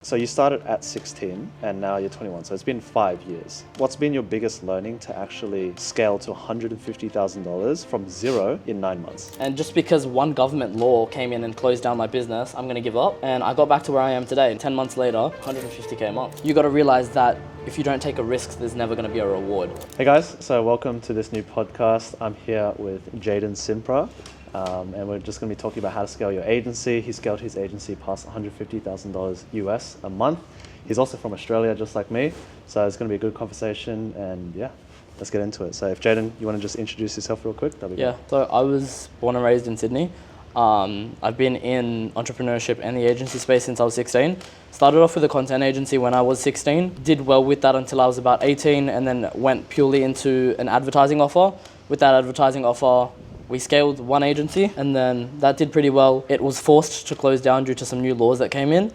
So you started at 16 and now you're 21, so it's been 5 years. What's been your biggest learning to actually scale to $150,000 from zero in 9 months? And just because one government law came in and closed down my business, I'm gonna give up. And I got back to where I am today. 10 months later, 150K a month. You gotta realize that if you don't take a risk, there's never gonna be a reward. Hey guys, so welcome to this new podcast. I'm here with Jaden Simpra. And we're just going to be talking about how to scale your agency. He scaled his agency past $150,000 US a month. He's also from Australia, just like me. So it's going to be a good conversation. And yeah, let's get into it. So if Jaden, you want to just introduce yourself real quick, that'd be great. So I was born and raised in Sydney. I've been in entrepreneurship and the agency space since I was 16. Started off with a content agency when I was 16. Did well with that until I was about 18 and then went purely into an advertising offer. With that advertising offer, we scaled one agency and then that did pretty well. It was forced to close down due to some new laws that came in.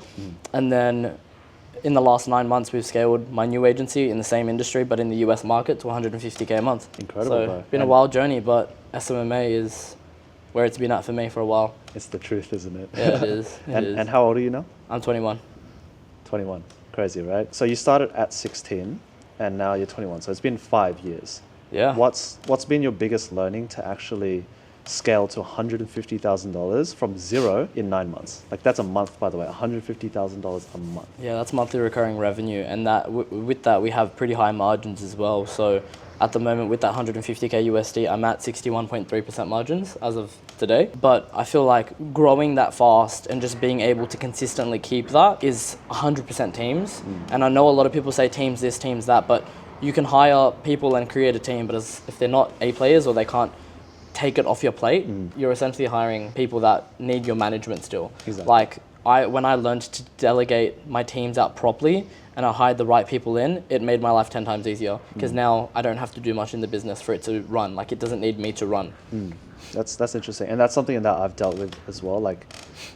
And then in the last 9 months, we've scaled my new agency in the same industry, but in the US market to 150K a month. Incredible, so it's been a wild journey, but SMMA is where it's been at for me for a while. It's the truth, isn't it? Yeah, it is. And how old are you now? I'm 21. 21, crazy, right? So you started at 16 and now you're 21, so it's been 5 years. Yeah. What's been your biggest learning to actually scale to $150,000 from zero in 9 months? Like that's a month, by the way, $150,000 a month. Yeah, that's monthly recurring revenue, and that with that we have pretty high margins as well. So at the moment with that 150K USD, I'm at 61.3% margins as of today. But I feel like growing that fast and just being able to consistently keep that is 100% teams. And I know a lot of people say teams this, teams that, but you can hire people and create a team, but if they're not A players or they can't take it off your plate, you're essentially hiring people that need your management still. Exactly. Like when I learned to delegate my teams out properly and I hired the right people in, it made my life 10 times easier because now I don't have to do much in the business for it to run. Like it doesn't need me to run. That's interesting. And that's something that I've dealt with as well. Like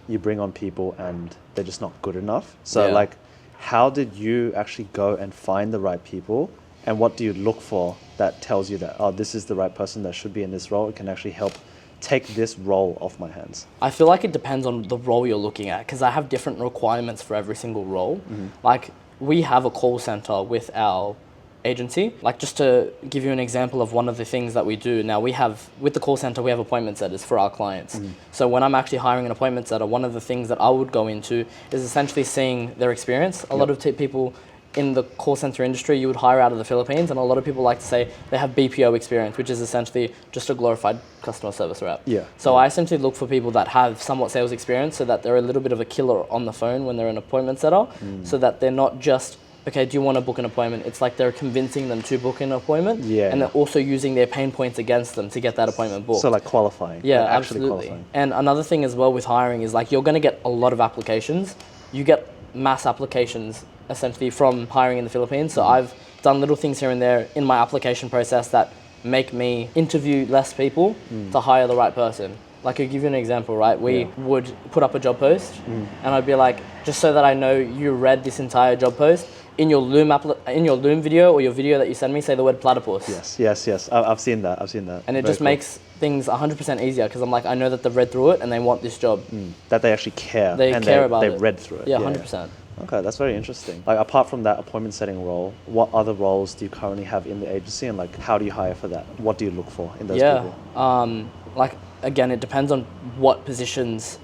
you bring on people and they're just not good enough. So like how did you actually go and find the right people? And what do you look for that tells you that, oh, this is the right person that should be in this role? It can actually help take this role off my hands. I feel like it depends on the role you're looking at because I have different requirements for every single role. Like we have a call center with our agency. Like just to give you an example of one of the things that we do now, we have with the call center, we have appointment setters for our clients. So when I'm actually hiring an appointment setter, one of the things that I would go into is essentially seeing their experience. A lot of people in the call center industry, you would hire out of the Philippines, and a lot of people like to say they have BPO experience, which is essentially just a glorified customer service rep. So I essentially look for people that have somewhat sales experience so that they're a little bit of a killer on the phone when they're an appointment setter, so that they're not just, okay, do you want to book an appointment? It's like they're convincing them to book an appointment, and they're also using their pain points against them to get that appointment booked. So like qualifying. Yeah, like absolutely. Qualifying. And another thing as well with hiring is like you're going to get a lot of applications. You get mass applications essentially from hiring in the Philippines. So I've done little things here and there in my application process that make me interview less people to hire the right person. Like I'll give you an example, right? We would put up a job post and I'd be like, just so that I know you read this entire job post, in your Loom video or your video that you send me, say the word platypus. Yes. I've seen that. And it just makes things 100% easier because I'm like, I know that they've read through it and they want this job. That they actually care. They care about it. They read through it. Yeah, 100%. Okay, that's very interesting. Like apart from that appointment setting role, what other roles do you currently have in the agency and like how do you hire for that? What do you look for in those people? Like again, it depends on what positions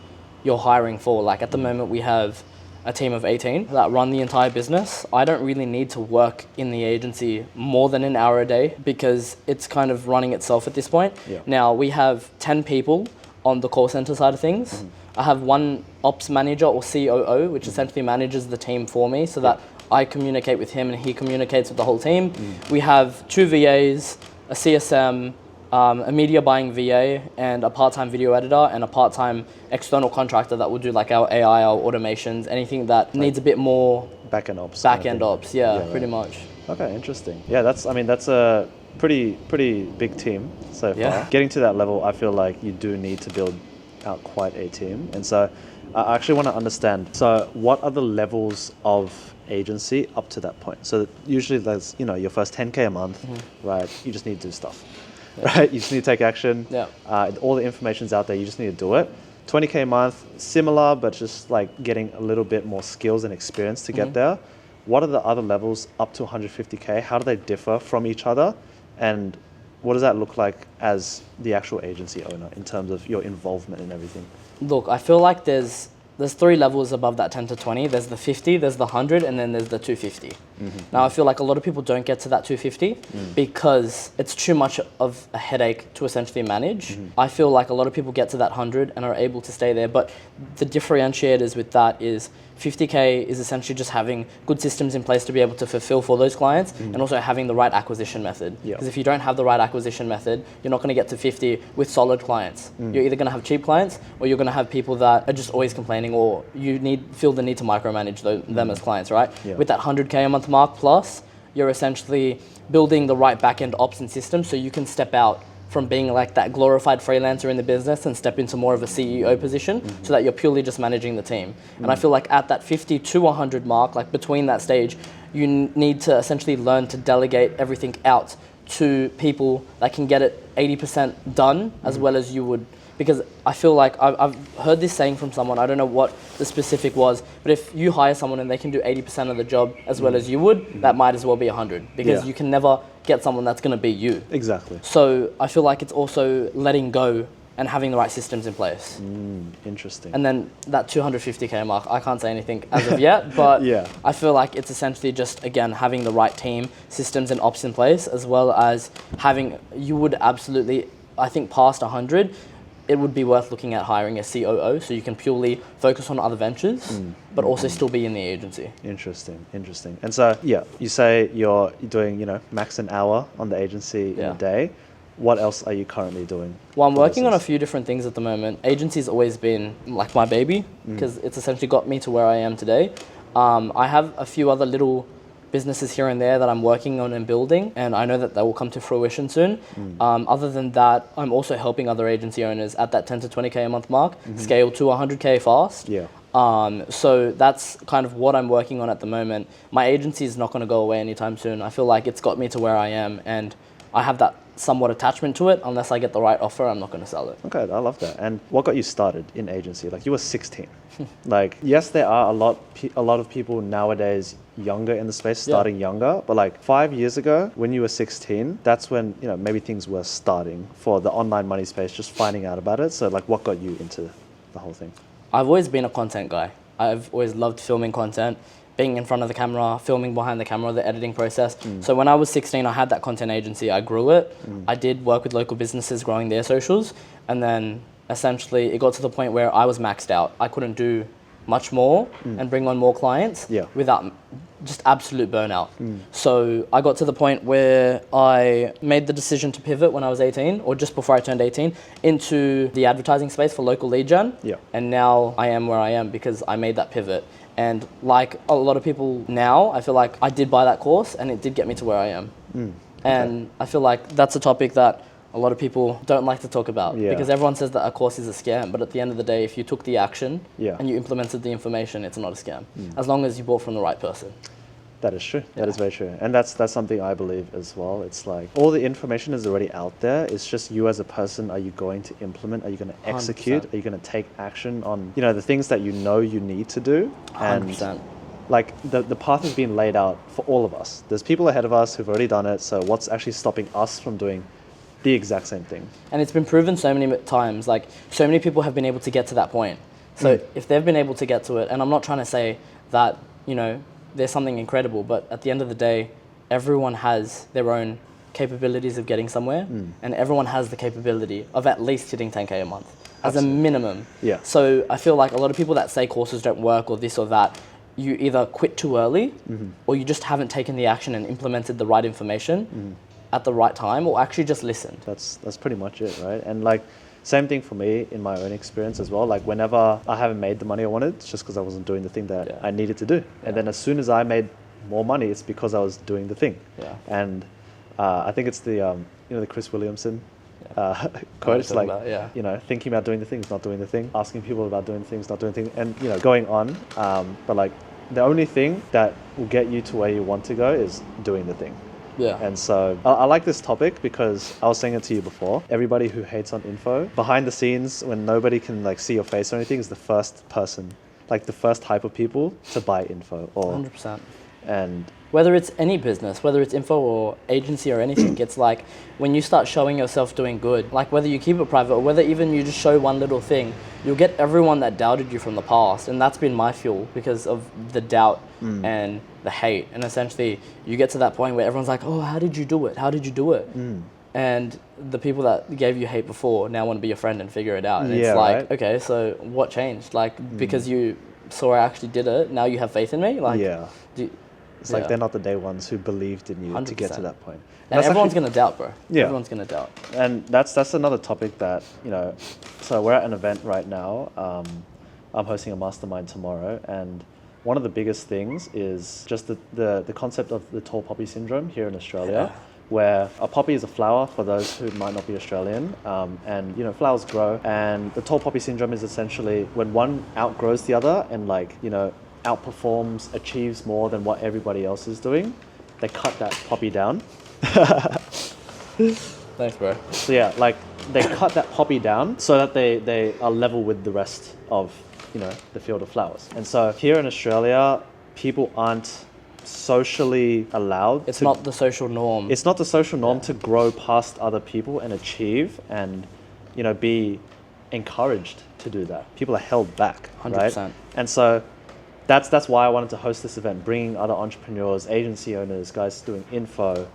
you're hiring for. Like at the moment we have a team of 18 that run the entire business. I don't really need to work in the agency more than an hour a day because it's kind of running itself at this point. Now we have 10 people on the call center side of things. I have one ops manager or COO, which essentially manages the team for me so that I communicate with him and he communicates with the whole team. We have 2 VAs, a CSM, a media buying VA, and a part-time video editor and a part-time external contractor that will do like our AI, our automations, anything that needs a bit more back-end ops. Back-end ops, pretty much. Okay, interesting. Yeah, that's a pretty big team so far. Getting to that level, I feel like you do need to build out quite a team. And so I actually want to understand, so what are the levels of agency up to that point? So usually there's, your first 10K a month, right? You just need to do stuff, right? You just need to take action. All the information's out there, you just need to do it. 20K a month, similar, but just like getting a little bit more skills and experience to get there. What are the other levels up to 150K? How do they differ from each other? And what does that look like as the actual agency owner in terms of your involvement in everything? Look, I feel like there's 3 levels above that 10 to 20. There's the 50, there's the 100, and then there's the 250. Now, I feel like a lot of people don't get to that 250 because it's too much of a headache to essentially manage. I feel like a lot of people get to that 100 and are able to stay there, but the differentiators with that is 50K is essentially just having good systems in place to be able to fulfill for those clients and also having the right acquisition method. Because if you don't have the right acquisition method, you're not going to get to 50 with solid clients. You're either going to have cheap clients or you're going to have people that are just always complaining, or you feel the need to micromanage them as clients, right? With that 100K a month mark plus, you're essentially building the right back-end ops and systems so you can step out from being like that glorified freelancer in the business and step into more of a CEO position so that you're purely just managing the team. And I feel like at that 50 to 100 mark, like between that stage, you need to essentially learn to delegate everything out to people that can get it 80% done as well as you would. Because I feel like I've heard this saying from someone, I don't know what the specific was, but if you hire someone and they can do 80% of the job as well as you would, that might as well be 100, because you can never get someone that's going to be you. Exactly. So I feel like it's also letting go and having the right systems in place. Interesting. And then that 250K mark, I can't say anything as of yet, but I feel like it's essentially just, again, having the right team, systems and ops in place, as well as you would absolutely, I think past 100, it would be worth looking at hiring a COO so you can purely focus on other ventures, but also still be in the agency. Interesting. And so, you say you're doing, max an hour on the agency in a day. What else are you currently doing? Well, I'm working on a few different things at the moment. Agency's always been like my baby because it's essentially got me to where I am today. I have a few other little businesses here and there that I'm working on and building, and I know that they will come to fruition soon. Other than that, I'm also helping other agency owners at that 10 to 20K a month mark scale to 100K fast. So that's kind of what I'm working on at the moment. My agency is not going to go away anytime soon. I feel like it's got me to where I am, and I have that somewhat attachment to it. Unless I get the right offer, I'm not going to sell it. Okay, I love that. And what got you started in agency? Like, you were 16. Like, yes, there are a lot of people nowadays younger in the space, starting younger, but like 5 years ago when you were 16, that's when maybe things were starting for the online money space, just finding out about it. So like, what got you into the whole thing? I've always been a content guy. I've always loved filming content, being in front of the camera, filming behind the camera, the editing process. So when I was 16, I had that content agency. I grew it. I did work with local businesses growing their socials, and then essentially it got to the point where I was maxed out. I couldn't do much more and bring on more clients without just absolute burnout. So I got to the point where I made the decision to pivot when I was 18, or just before I turned 18, into the advertising space for local lead gen. And now I am where I am because I made that pivot. And like a lot of people now, I feel like I did buy that course and it did get me to where I am. And I feel like that's a topic that a lot of people don't like to talk about because everyone says that a course is a scam, but at the end of the day, if you took the action and you implemented the information, it's not a scam, as long as you bought from the right person. That is true. That is very true. And that's something I believe as well. It's like all the information is already out there. It's just you as a person. Are you going to implement? Are you going to execute? 100%. Are you going to take action on, the things that you need to do? 100%. And like the path has been laid out for all of us. There's people ahead of us who've already done it. So what's actually stopping us from doing the exact same thing? And it's been proven so many times. Like, so many people have been able to get to that point. So if they've been able to get to it, and I'm not trying to say that, there's something incredible, but at the end of the day, everyone has their own capabilities of getting somewhere, and everyone has the capability of at least hitting 10K a month as a minimum. So I feel like a lot of people that say courses don't work or this or that, you either quit too early or you just haven't taken the action and implemented the right information at the right time, or actually just listened. That's pretty much it, right? And like, same thing for me in my own experience as well. Like, whenever I haven't made the money I wanted, it's just because I wasn't doing the thing that I needed to do. And then as soon as I made more money, it's because I was doing the thing. And I think it's the the Chris Williamson quote. It's like, thinking about doing the things, not doing the thing, asking people about doing things, not doing the thing, and going on. But like, the only thing that will get you to where you want to go is doing the thing. Yeah. And so I like this topic because I was saying it to you before. Everybody who hates on info, behind the scenes, when nobody can like see your face or anything, is the first person, like the first type of people to buy info. Or 100%. And whether it's any business, whether it's info or agency or anything, it's like when you start showing yourself doing good, like whether you keep it private or whether even you just show one little thing, you'll get everyone that doubted you from the past. And that's been my fuel because of the doubt and the hate. And essentially you get to that point where everyone's like, oh, how did you do it? How did you do it? And the people that gave you hate before now want to be your friend and figure it out. And it's like, right? Okay, so what changed? Like, because you saw I actually did it, now you have faith in me? Like, it's like they're not the day ones who believed in you 100%. To get to that point. And everyone's going to doubt, bro. Yeah. Everyone's going to doubt. And that's another topic that, so we're at an event right now. I'm hosting a mastermind tomorrow. And one of the biggest things is just the concept of the tall poppy syndrome here in Australia, where a poppy is a flower, for those who might not be Australian. And, flowers grow. And the tall poppy syndrome is essentially when one outgrows the other and outperforms, achieves more than what everybody else is doing, they cut that poppy down. Thanks, bro. So they cut that poppy down so that they are level with the rest of, the field of flowers. And so here in Australia, people aren't socially allowed. It's not the social norm. It's not the social norm to grow past other people and achieve and, be encouraged to do that. People are held back, 100%. Right? And so that's why I wanted to host this event, bringing other entrepreneurs, agency owners, guys doing info,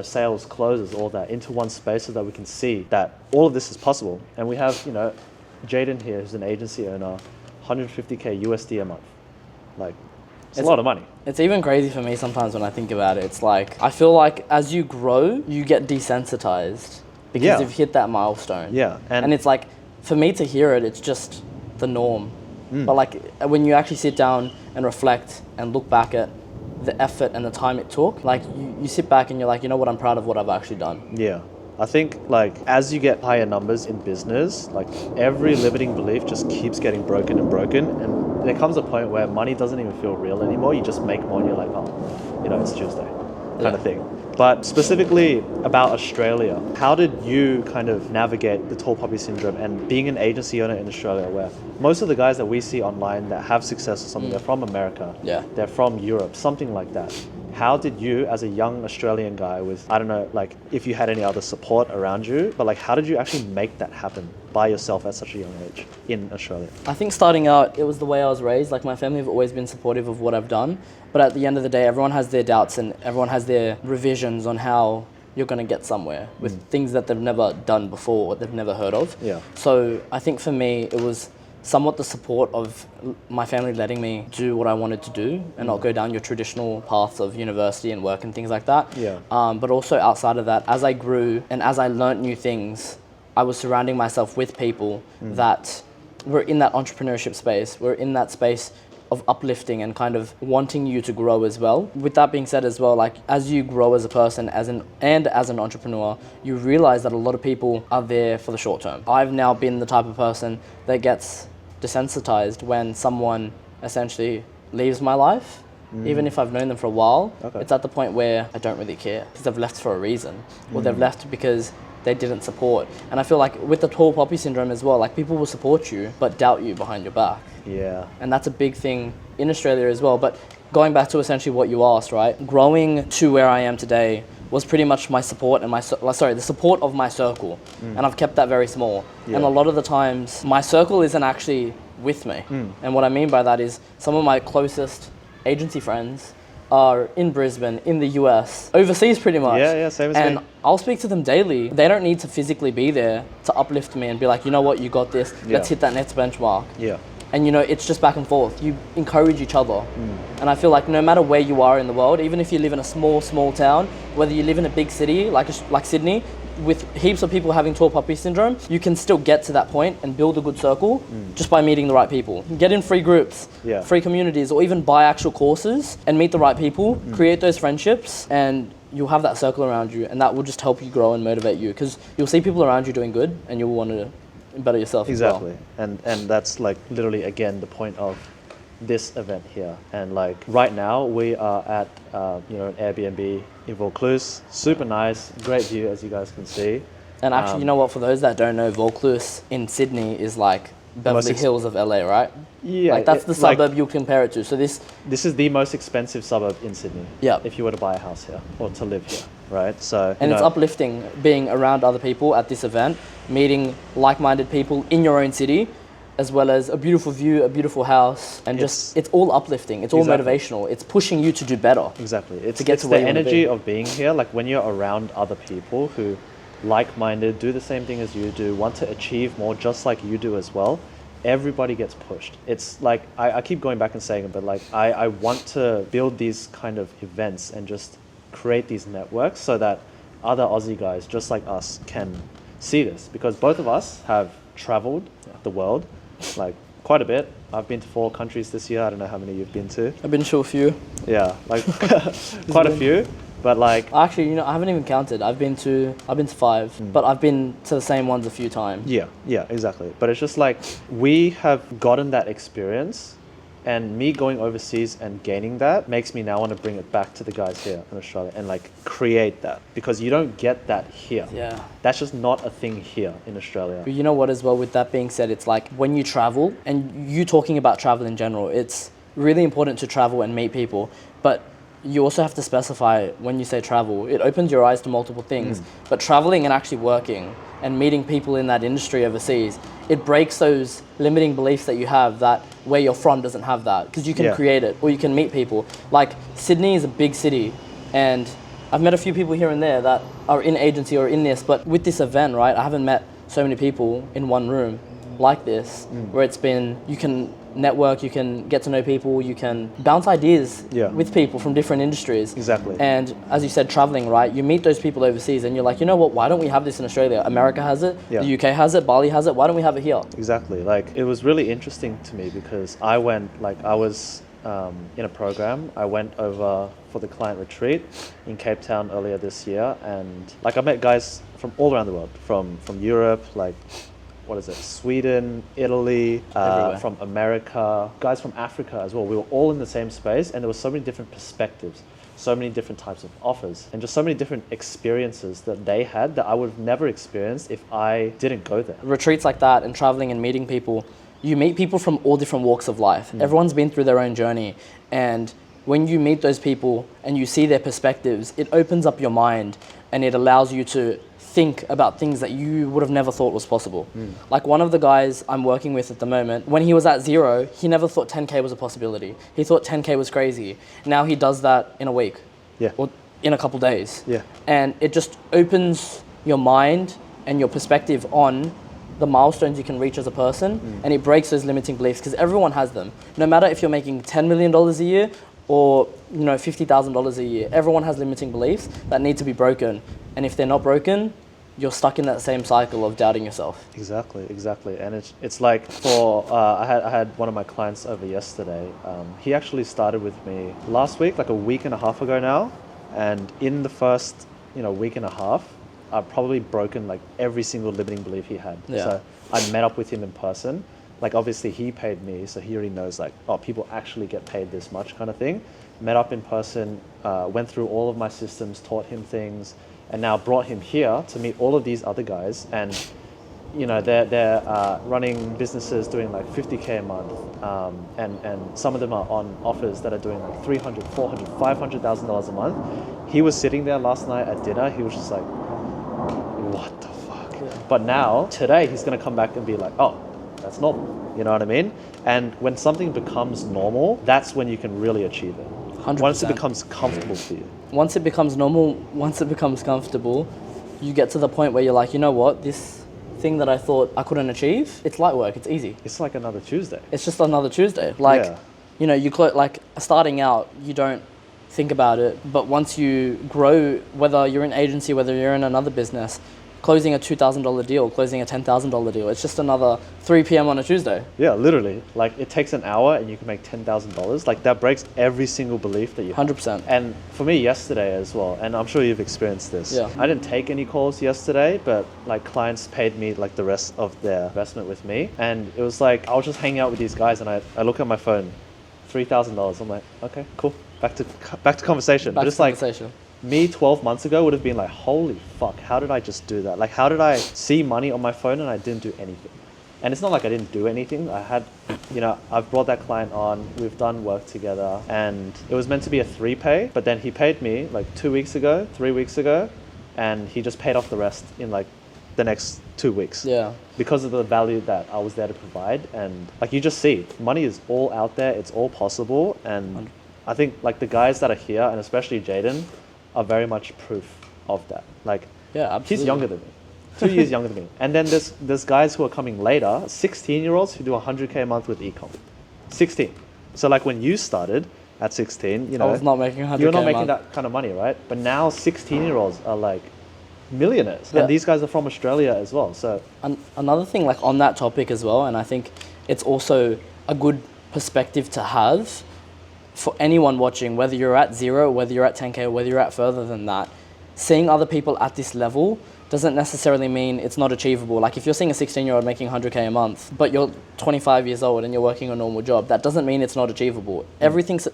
sales, closes, all that into one space so that we can see that all of this is possible. And we have, Jaden here, who's an agency owner, $150K USD a month. Like, it's a lot of money. It's even crazy for me sometimes when I think about it. It's like, I feel like as you grow, you get desensitized because you've hit that milestone. Yeah. And it's like, for me to hear it, it's just the norm. But like when you actually sit down and reflect and look back at the effort and the time it took, like you sit back and you're like, you know what, I'm proud of what I've actually done. Yeah. I think as you get higher numbers in business, every limiting belief just keeps getting broken and broken. And there comes a point where money doesn't even feel real anymore. You just make more and you're like, oh, it's Tuesday kind of thing. But specifically about Australia, how did you kind of navigate the tall poppy syndrome and being an agency owner in Australia, where most of the guys that we see online that have success or something, they're from America, they're from Europe, something like that. How did you, as a young Australian guy with, I don't know, if you had any other support around you, but how did you actually make that happen by yourself at such a young age in Australia? I think starting out, it was the way I was raised. My family have always been supportive of what I've done. But at the end of the day, everyone has their doubts and everyone has their revisions on how you're going to get somewhere with things that they've never done before or they've never heard of. Yeah. So I think for me, it was somewhat the support of my family letting me do what I wanted to do and not go down your traditional paths of university and work and things like that. Yeah. But also outside of that, as I grew and as I learnt new things, I was surrounding myself with people that were in that entrepreneurship space, were in that space of uplifting and kind of wanting you to grow as well. With that being said as well, as you grow as a person as an entrepreneur, you realize that a lot of people are there for the short term. I've now been the type of person that gets desensitized when someone essentially leaves my life. Even if I've known them for a while, it's at the point where I don't really care because they've left for a reason or they've left because they didn't support. And I feel like with the tall poppy syndrome as well, people will support you but doubt you behind your back. Yeah. And that's a big thing in Australia as well. But going back to essentially what you asked, right? Growing to where I am today was pretty much my support and the support of my circle. And I've kept that very small. Yeah. And a lot of the times my circle isn't actually with me. And what I mean by that is some of my closest agency friends are in Brisbane, in the US, overseas pretty much. Yeah, same as me. And I'll speak to them daily. They don't need to physically be there to uplift me and be like, you know what, you got this. Let's hit that next benchmark. Yeah. And it's just back and forth. You encourage each other. And I feel like no matter where you are in the world, even if you live in a small town, whether you live in a big city like Sydney, with heaps of people having tall poppy syndrome, you can still get to that point and build a good circle just by meeting the right people. Get in free groups, free communities, or even buy actual courses and meet the right people, create those friendships, and you'll have that circle around you, and that will just help you grow and motivate you because you'll see people around you doing good and you'll want to better yourself exactly. as well. And that's literally, again, the point of this event here. And like right now we are at an Airbnb in Vaucluse. Super nice, great view as you guys can see. And actually, you know what? For those that don't know, Vaucluse in Sydney is like Beverly Hills of LA, right? Yeah, like that's the suburb you compare it to. So this is the most expensive suburb in Sydney. Yeah. If you were to buy a house here or to live here, right? So and it's uplifting being around other people at this event, meeting like-minded people in your own city, as well as a beautiful view, a beautiful house, and it's all uplifting. It's all motivational. It's pushing you to do better. Exactly. It's the energy of being here. Like when you're around other people who like-minded, do the same thing as you do, want to achieve more just like you do as well, everybody gets pushed. It's like, I keep going back and saying it, but like I want to build these kind of events and just create these networks so that other Aussie guys just like us can see this, because both of us have traveled the world like quite a bit. I've been to 4 countries this year. I don't know how many you've been to. I've been to a few. Yeah, like quite a few. But like actually, I haven't even counted. I've been to 5, but I've been to the same ones a few times. Yeah, exactly. But it's just like we have gotten that experience, and me going overseas and gaining that makes me now want to bring it back to the guys here in Australia and like create that, because you don't get that here. Yeah. That's just not a thing here in Australia. But you know what as well, with that being said, it's like when you travel, and you talking about travel in general, it's really important to travel and meet people, but you also have to specify when you say travel. It opens your eyes to multiple things, but traveling and actually working and meeting people in that industry overseas, it breaks those limiting beliefs that you have that where you're from doesn't have that, because you can create it or you can meet people. Like Sydney is a big city, and I've met a few people here and there that are in agency or in this, but with this event, right, I haven't met so many people in one room like this, where it's been, you can network, you can get to know people, you can bounce ideas with people from different industries. Exactly. And as you said, traveling, right, you meet those people overseas and you're like, you know what, why don't we have this in Australia? America has it, the UK has it, Bali has it, why don't we have it here? Exactly. Like it was really interesting to me because I was in a program. I went over for the client retreat in Cape Town earlier this year, and like I met guys from all around the world, from Europe, like Sweden, Italy, from America, guys from Africa as well. We were all in the same space, and there were so many different perspectives, so many different types of offers, and just so many different experiences that they had that I would have never experienced if I didn't go there. Retreats like that and traveling and meeting people, you meet people from all different walks of life. Everyone's been through their own journey, and when you meet those people and you see their perspectives, it opens up your mind and it allows you to think about things that you would have never thought was possible. Like one of the guys I'm working with at the moment, when he was at zero, he never thought 10K was a possibility. He thought 10K was crazy. Now he does that in a week or in a couple days. And it just opens your mind and your perspective on the milestones you can reach as a person, and it breaks those limiting beliefs, because everyone has them. No matter if you're making $10 million a year or $50,000 a year, everyone has limiting beliefs that need to be broken. And if they're not broken, you're stuck in that same cycle of doubting yourself. Exactly. And it's like I had one of my clients over yesterday. He actually started with me last week, like a week and a half ago now. And in the first week and a half, I've probably broken like every single limiting belief he had. So I met up with him in person. Like obviously he paid me, so he already knows like, oh, people actually get paid this much kind of thing. Met up in person, went through all of my systems, taught him things, and now brought him here to meet all of these other guys. And they're running businesses doing like 50K a month, and some of them are on offers that are doing like $300,000, $400,000, $500,000 a month. He was sitting there last night at dinner. He was just like, what the fuck? But now today he's gonna come back and be like, oh, that's normal. You know what I mean? And when something becomes normal, that's when you can really achieve it. 100%. Once it becomes comfortable for you. Once it becomes normal, once it becomes comfortable, you get to the point where you're like, you know what, this thing that I thought I couldn't achieve, it's light work, it's easy. It's like another Tuesday. It's just another Tuesday. Like, like starting out, you don't think about it, but once you grow, whether you're in agency, whether you're in another business, closing a $2,000 deal, closing a $10,000 deal, it's just another 3 p.m. on a Tuesday. Yeah, literally. Like it takes an hour and you can make $10,000. Like that breaks every single belief that you have. 100%. And for me yesterday as well, and I'm sure you've experienced this. Yeah. I didn't take any calls yesterday, but like clients paid me like the rest of their investment with me. And it was like, I was just hanging out with these guys and I look at my phone $3,000. I'm like, okay, cool. Back to conversation. Back But to it's like conversation. me 12 months ago would have been like, holy fuck, how did I just do that? Like, how did I see money on my phone and I didn't do anything? And it's not like I didn't do anything. I had, I've brought that client on, we've done work together, and it was meant to be a 3-pay, but then he paid me like 3 weeks ago, and he just paid off the rest in like the next 2 weeks. Yeah. Because of the value that I was there to provide. And like you just see, money is all out there, it's all possible. And I think like the guys that are here, and especially Jaden, are very much proof of that. Like, Yeah, absolutely. he's younger than me. 2 years younger than me. And then there's guys who are coming later, 16-year-olds who do 100K a month with e-com. 16. So like when you started at 16, I was not making 100K you're not a making month. that kind of money, right? But now 16-year-olds are like millionaires. Yeah. And these guys are from Australia as well. So Another thing, like on that topic as well, and I think it's also a good perspective to have for anyone watching, whether you're at 0, whether you're at 10K, or whether you're at further than that, seeing other people at this level doesn't necessarily mean it's not achievable. Like if you're seeing a 16-year-old making 100K a month, but you're 25 years old and you're working a normal job, that doesn't mean it's not achievable. Everything's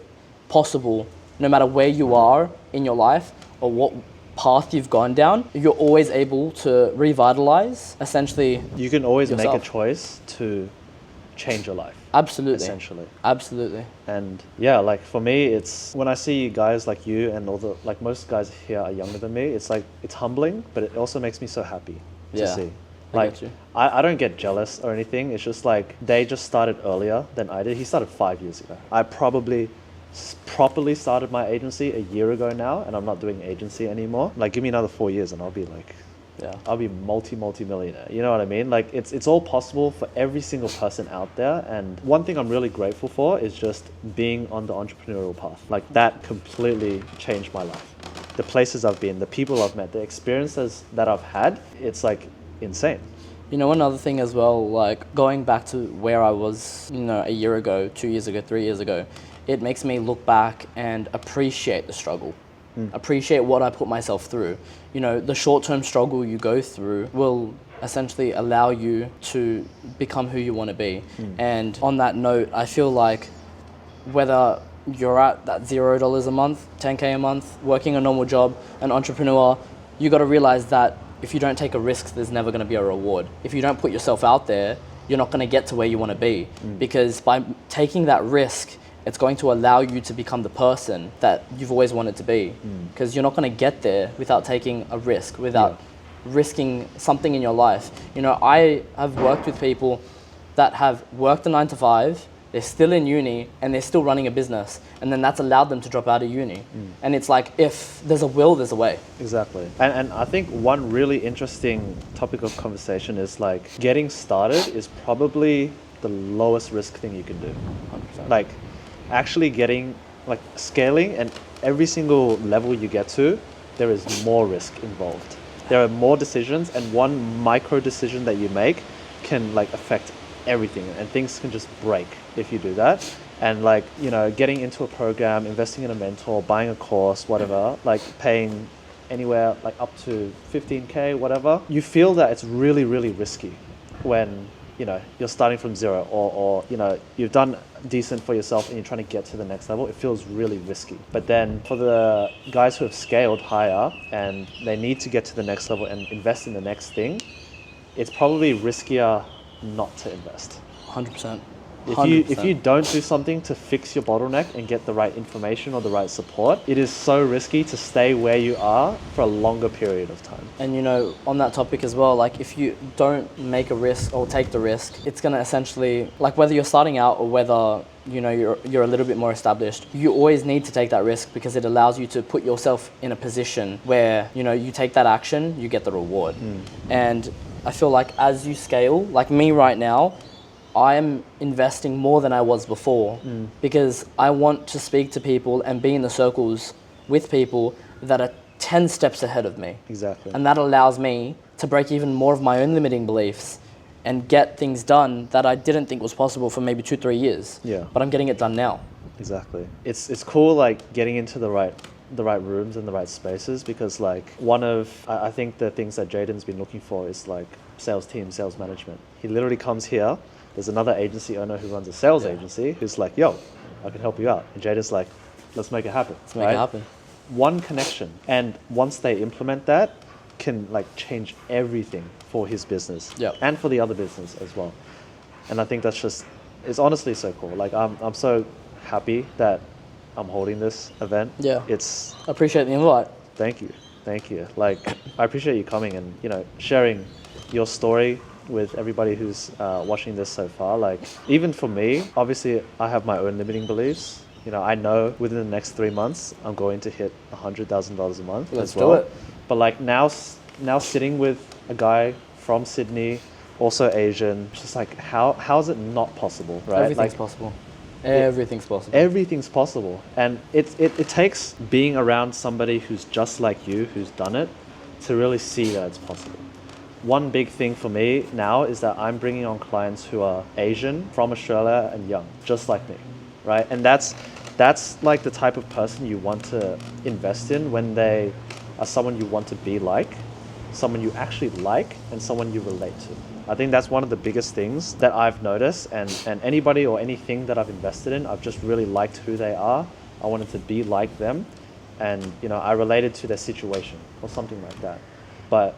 possible, no matter where you are in your life or what path you've gone down. You're always able to revitalize, essentially. you can always yourself. make a choice to change your life, Absolutely. essentially. Absolutely. And yeah, like for me, it's when I see guys like you and all the, like most guys here are younger than me, it's like, it's humbling, but it also makes me so happy to Yeah, see. I Like, get you. I don't get jealous or anything. It's just like, they just started earlier than I did. He started 5 years ago. I probably properly started my agency a year ago now, and I'm not doing agency anymore. Like, give me another 4 years and I'll be like, Yeah. I'll be multi-millionaire. You know what I mean? Like it's all possible for every single person out there. And one thing I'm really grateful for is just being on the entrepreneurial path. Like that completely changed my life. The places I've been, the people I've met, the experiences that I've had, it's like insane. You know, another thing as well, like going back to where I was, a year ago, 2 years ago, 3 years ago, it makes me look back and appreciate the struggle. Appreciate what I put myself through. The short-term struggle you go through will essentially allow you to become who you want to be. And on that note, I feel like whether you're at that $0 a month, 10K a month, working a normal job, an entrepreneur, you got to realize that if you don't take a risk, there's never going to be a reward. If you don't put yourself out there, you're not going to get to where you want to be. Because by taking that risk, it's going to allow you to become the person that you've always wanted to be. Because you're not going to get there without taking a risk, without risking something in your life. I have worked with people that have worked a 9 to 5, they're still in uni, and they're still running a business. And then that's allowed them to drop out of uni. And it's like, if there's a will, there's a way. Exactly. And I think one really interesting topic of conversation is like getting started is probably the lowest risk thing you can do. 100%. Like actually getting, like scaling, and every single level you get to, there is more risk involved. There are more decisions, and one micro decision that you make can like affect everything, and things can just break if you do that. And like, getting into a program, investing in a mentor, buying a course, whatever, like paying anywhere like up to 15K, whatever, you feel that it's really, really risky when you're starting from zero, or you've done decent for yourself and you're trying to get to the next level. It feels really risky. But then for the guys who have scaled higher and they need to get to the next level and invest in the next thing, it's probably riskier not to invest. 100%. If you don't do something to fix your bottleneck and get the right information or the right support, it is so risky to stay where you are for a longer period of time. And on that topic as well, like if you don't make a risk or take the risk, it's gonna essentially, like whether you're starting out or whether you're a little bit more established, you always need to take that risk because it allows you to put yourself in a position where you take that action, you get the reward. And I feel like as you scale, like me right now, I'm investing more than I was before because I want to speak to people and be in the circles with people that are 10 steps ahead of me. Exactly. And that allows me to break even more of my own limiting beliefs and get things done that I didn't think was possible for maybe 2-3 years. Yeah. But I'm getting it done now. Exactly. It's cool like getting into the right rooms and the right spaces, because like I think the things that Jaden's been looking for is like sales team, sales management. He literally comes here. There's another agency owner who runs a sales agency who's like, yo, I can help you out. And Jaden's like, let's make it happen. Let's make it happen. One connection. And once they implement that, can like change everything for his business and for the other business as well. And I think that's just, it's honestly so cool. Like I'm so happy that I'm holding this event. Yeah. It's, I appreciate the invite. Thank you. Like, I appreciate you coming and, you know, sharing your story with everybody who's watching this so far. Like, even for me, obviously I have my own limiting beliefs. You know, I know within the next 3 months, I'm going to hit $100,000 a month Let's as well. do it. But like now sitting with a guy from Sydney, also Asian, it's just like, how is it not possible, right? Everything's like, possible. Everything's possible. Everything's possible. And it takes being around somebody who's just like you, who's done it, to really see that it's possible. One big thing for me now is that I'm bringing on clients who are Asian, from Australia, and young, just like me, right? And that's like the type of person you want to invest in when they are someone you want to be like, someone you actually like, and someone you relate to. I think that's one of the biggest things that I've noticed, and anybody or anything that I've invested in, I've just really liked who they are. I wanted to be like them, and you know, I related to their situation or something like that. But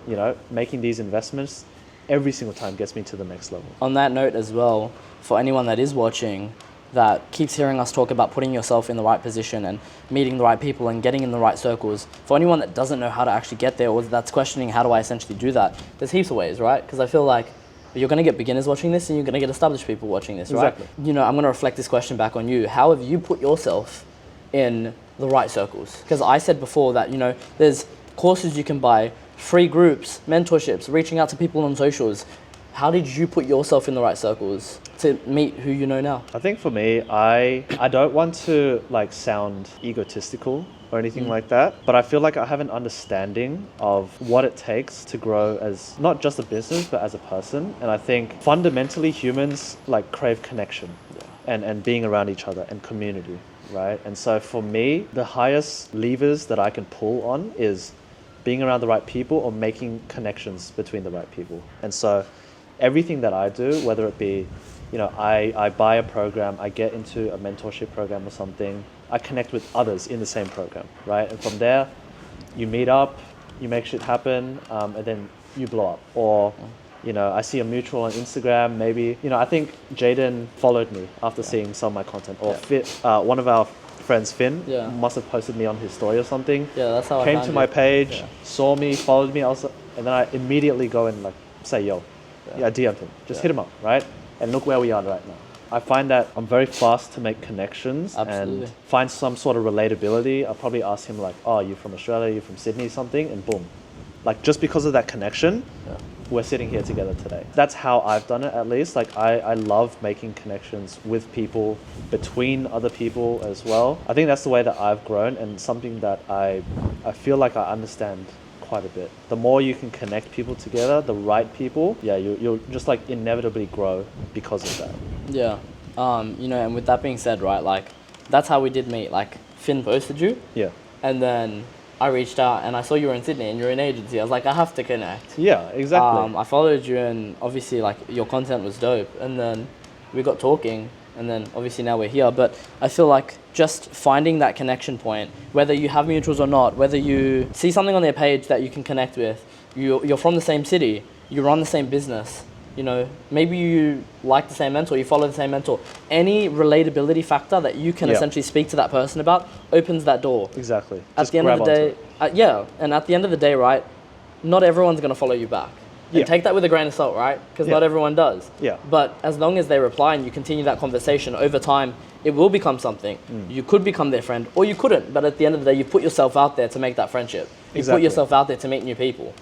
you know, making these investments every single time gets me to the next level. On that note as well, for anyone that is watching that keeps hearing us talk about putting yourself in the right position and meeting the right people and getting in the right circles, for anyone that doesn't know how to actually get there or that's questioning how do I essentially do that, there's heaps of ways, right? Because I feel like you're going to get beginners watching this and you're going to get established people watching this, right? Exactly. You know, I'm going to reflect this question back on you. How have you put yourself in the right circles? Because I said before that, you know, there's courses you can buy, free groups, mentorships, reaching out to people on socials. How did you put yourself in the right circles to meet who you know now? I think for me, I don't want to like sound egotistical or anything like that, but I feel like I have an understanding of what it takes to grow as not just a business, but as a person. And I think fundamentally humans like crave connection and being around each other and community, right? And so for me, the highest levers that I can pull on is being around the right people or making connections between the right people. And so everything that I do, whether it be, you know, I buy a program, I get into a mentorship program or something, I connect with others in the same program, right? And from there, you meet up, you make shit happen, and then you blow up. Or, you know, I see a mutual on Instagram, maybe, you know, I think Jaden followed me after seeing some of my content. Or one of our friends, Finn, must have posted me on his story or something. Yeah, that's how I came found to you. my page, saw me, followed me, also, and then I immediately go and like say, yo, DM'd him. Just hit him up, right? And look where we are right now. I find that I'm very fast to make connections and find some sort of relatability. I'll probably ask him like, oh, you're from Australia, you're from Sydney, something, and boom. Like just because of that connection, we're sitting here together today. That's how I've done it at least. Like I love making connections with people, between other people as well. I think that's the way that I've grown and something that I feel like I understand quite a bit. The more you can connect people together, the right people, you'll just like inevitably grow because of that. Yeah. You know, and with that being said, right, like that's how we did meet. Like Finn posted you. Yeah. And then I reached out and I saw you were in Sydney and you're in agency. I was like, I have to connect. Yeah, exactly. I followed you and obviously like your content was dope. And then we got talking and then obviously now we're here. But I feel like just finding that connection point, whether you have mutuals or not, whether you see something on their page that you can connect with, you're from the same city, you run the same business, you know, maybe you like the same mentor, you follow the same mentor. Any relatability factor that you can essentially speak to that person about opens that door. Exactly. At the end of the day, and at the end of the day, right, not everyone's going to follow you back. And take that with a grain of salt, right? Because not everyone does. Yeah. But as long as they reply and you continue that conversation over time, it will become something. You could become their friend or you couldn't. But at the end of the day, you put yourself out there to make that friendship. You put yourself out there to meet new people.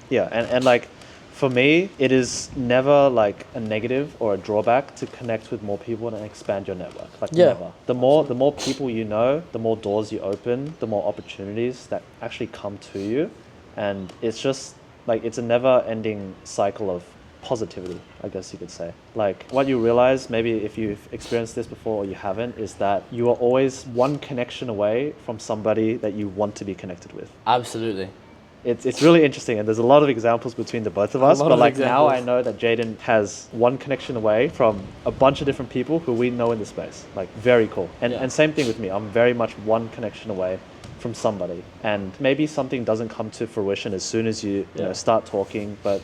Yeah, and like for me, it is never like a negative or a drawback to connect with more people and expand your network. Like never. The more people you know, the more doors you open, the more opportunities that actually come to you. And it's just like it's a never-ending cycle of positivity, I guess you could say. Like what you realize, maybe if you've experienced this before or you haven't, is that you are always one connection away from somebody that you want to be connected with. Absolutely. it's really interesting, and there's a lot of examples between the both of us. lot But of like now, I examples. know that Jaden has one connection away from a bunch of different people who we know in the space. Like very cool. And Yeah. and same thing with me. I'm very much one connection away from somebody, and maybe something doesn't come to fruition as soon as you Yeah. start talking, but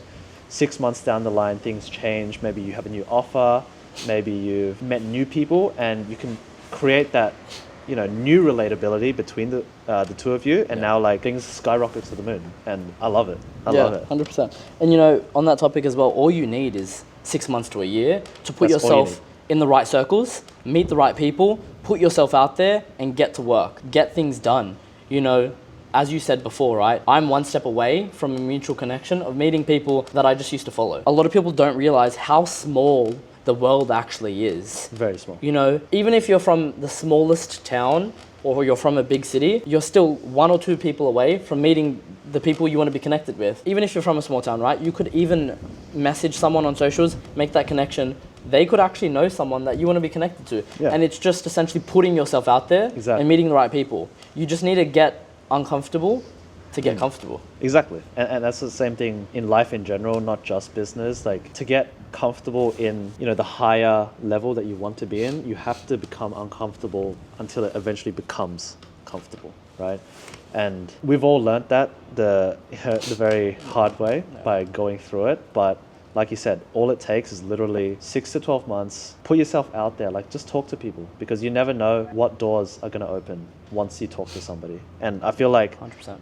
6 months down the line, things change. Maybe you have a new offer. Maybe you've met new people, and you can create that new relatability between the two of you, and now like things skyrocket to the moon, and I love it. I love it. 100%. And on that topic as well, all you need is 6 months to a year to put That's all you yourself in the right circles, meet the right people, put yourself out there, and get to work, get things done. As you said before, right? I'm one step away from a mutual connection of meeting people that I just used to follow. A lot of people don't realize how small the world actually is. Very small. Even if you're from the smallest town or you're from a big city, you're still one or two people away from meeting the people you want to be connected with. Even if you're from a small town, right? You could even message someone on socials, make that connection. They could actually know someone that you want to be connected to. Yeah. And it's just essentially putting yourself out there Exactly. and meeting the right people. You just need to get uncomfortable to get comfortable. Exactly. And that's the same thing in life in general, not just business. Like to get comfortable in, the higher level that you want to be in, you have to become uncomfortable until it eventually becomes comfortable, right? And we've all learned that the very hard way by going through it. But like you said, all it takes is literally 6 to 12 months. Put yourself out there, like just talk to people, because you never know what doors are going to open once you talk to somebody. And I feel like 100%.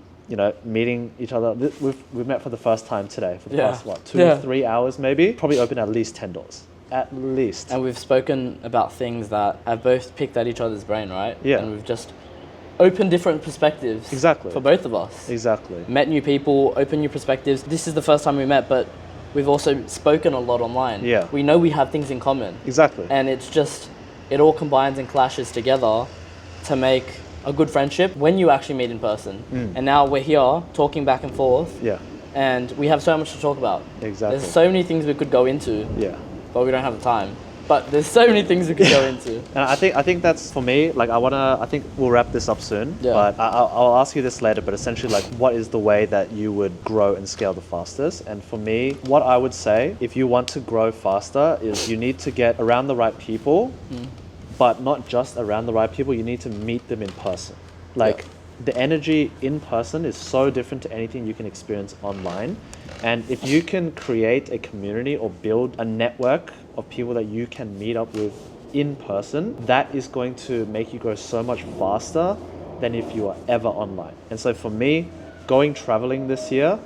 meeting each other. We've met for the first time today for the Yeah. past, Yeah. 3 hours maybe? Probably opened at least 10 doors. At least. And we've spoken about things that have both picked at each other's brain, right? Yeah. And we've just opened different perspectives. Exactly. For both of us. Exactly. Met new people, opened new perspectives. This is the first time we met, but we've also spoken a lot online. Yeah. We know we have things in common. Exactly. And it's just, it all combines and clashes together to make a good friendship when you actually meet in person. And now we're here talking back and forth, Yeah. and we have so much to talk about. Exactly. There's so many things we could go into, Yeah. but we don't have the time. But there's so many things we could go into. And I think that's for me. Like I think we'll wrap this up soon. Yeah. But I'll ask you this later. But essentially, like, what is the way that you would grow and scale the fastest? And for me, what I would say, if you want to grow faster, is you need to get around the right people, but not just around the right people. You need to meet them in person. Like the energy in person is so different to anything you can experience online. And if you can create a community or build a network of people that you can meet up with in person, that is going to make you grow so much faster than if you are ever online. And so for me, going traveling this year,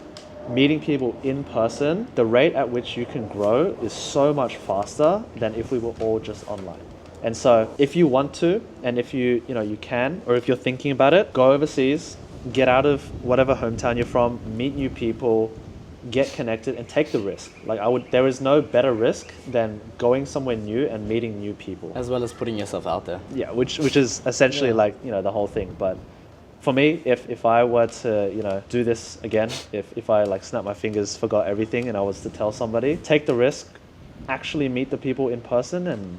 meeting people in person, the rate at which you can grow is so much faster than if we were all just online. And so if you want to, and if you can, or if you're thinking about it, go overseas, get out of whatever hometown you're from, meet new people, get connected, and take the risk. There is no better risk than going somewhere new and meeting new people. As well as putting yourself out there. Yeah, which is essentially the whole thing. But for me, if I were to do this again, if I snap my fingers, forgot everything, and I was to tell somebody, take the risk, actually meet the people in person, and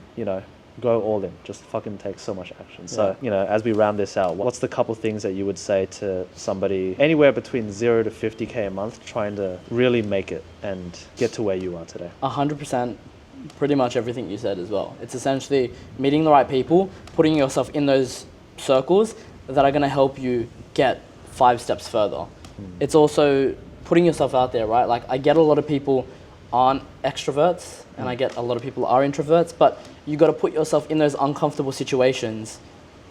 go all in. Just fucking take so much action. So, as we round this out, what's the couple things that you would say to somebody anywhere between 0 to 50K a month trying to really make it and get to where you are today? 100%, pretty much everything you said as well. It's essentially meeting the right people, putting yourself in those circles that are going to help you get 5 steps further. It's also putting yourself out there, right? Like I get a lot of people aren't extroverts and I get a lot of people are introverts, but you got to put yourself in those uncomfortable situations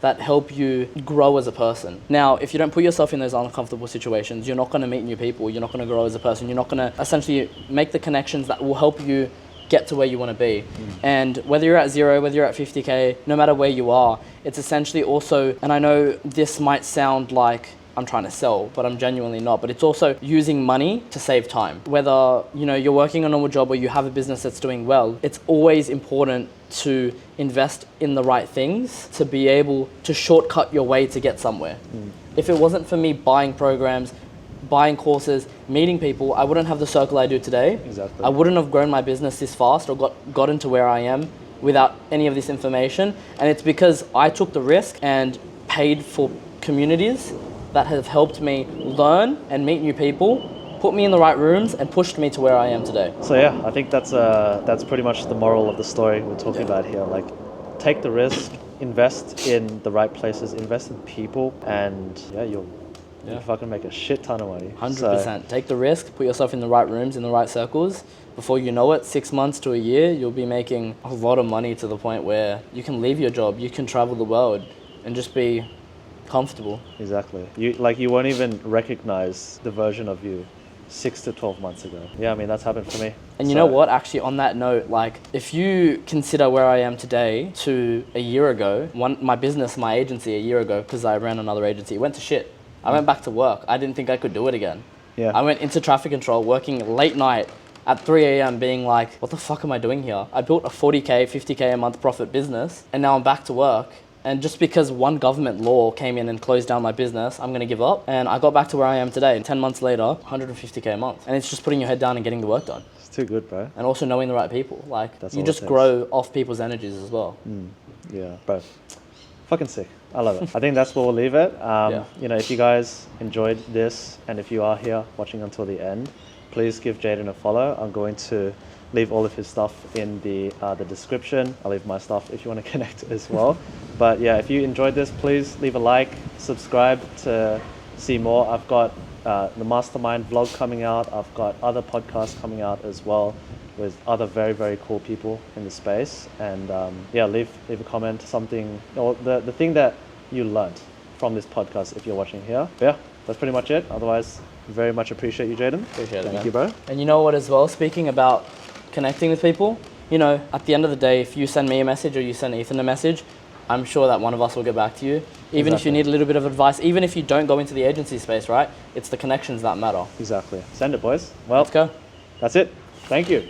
that help you grow as a person. Now, if you don't put yourself in those uncomfortable situations, you're not going to meet new people, you're not going to grow as a person, you're not going to essentially make the connections that will help you get to where you want to be. And whether you're at 0, whether you're at 50K, no matter where you are, it's essentially also, and I know this might sound like I'm trying to sell, but I'm genuinely not. But it's also using money to save time. Whether you're working a normal job or you have a business that's doing well, it's always important to invest in the right things to be able to shortcut your way to get somewhere. If it wasn't for me buying programs, buying courses, meeting people, I wouldn't have the circle I do today. Exactly. I wouldn't have grown my business this fast or got into where I am without any of this information. And it's because I took the risk and paid for communities that have helped me learn and meet new people, put me in the right rooms, and pushed me to where I am today. So yeah, I think that's pretty much the moral of the story we're talking about here. Like, take the risk, invest in the right places, invest in people, and yeah, you'll fucking make a shit ton of money. 100%. Take the risk, put yourself in the right rooms, in the right circles. Before you know it, 6 months to a year, you'll be making a lot of money to the point where you can leave your job, you can travel the world, and just be comfortable. Exactly. You won't even recognize the version of you 6 to 12 months ago. Yeah, I mean, that's happened for me. And you know what, actually, on that note, like, if you consider where I am today to a year ago, my business, my agency a year ago, because I ran another agency, it went to shit. I went back to work. I didn't think I could do it again. Yeah. I went into traffic control, working late night at 3 a.m. being like, what the fuck am I doing here? I built a 40K, 50K a month profit business, and now I'm back to work. And just because one government law came in and closed down my business, I'm going to give up. And I got back to where I am today. And 10 months later, 150K a month. And it's just putting your head down and getting the work done. It's too good, bro. And also knowing the right people. Like, That's you all just it takes. grow off people's energies as well. Yeah, bro. Fucking sick. I love it. I think that's where we'll leave it. You know, if you guys enjoyed this, and if you are here watching until the end, please give Jaden a follow. I'm going to leave all of his stuff in the description. I'll leave my stuff if you want to connect as well. But yeah, if you enjoyed this, please leave a like, subscribe to see more. I've got the Mastermind vlog coming out. I've got other podcasts coming out as well with other very, very cool people in the space. And yeah, leave a comment, something, or the thing that you learned from this podcast if you're watching here. But yeah, that's pretty much it. Otherwise, very much appreciate you, Jaden. Appreciate it, Thank man. you, bro. And you know what as well, speaking about connecting with people, you know, at the end of the day, if you send me a message or you send Ethan a message, I'm sure that one of us will get back to you. Even if you need a little bit of advice, even if you don't go into the agency space, right? It's the connections that matter. Exactly. Send it, boys. Well, Let's go. that's it. Thank you.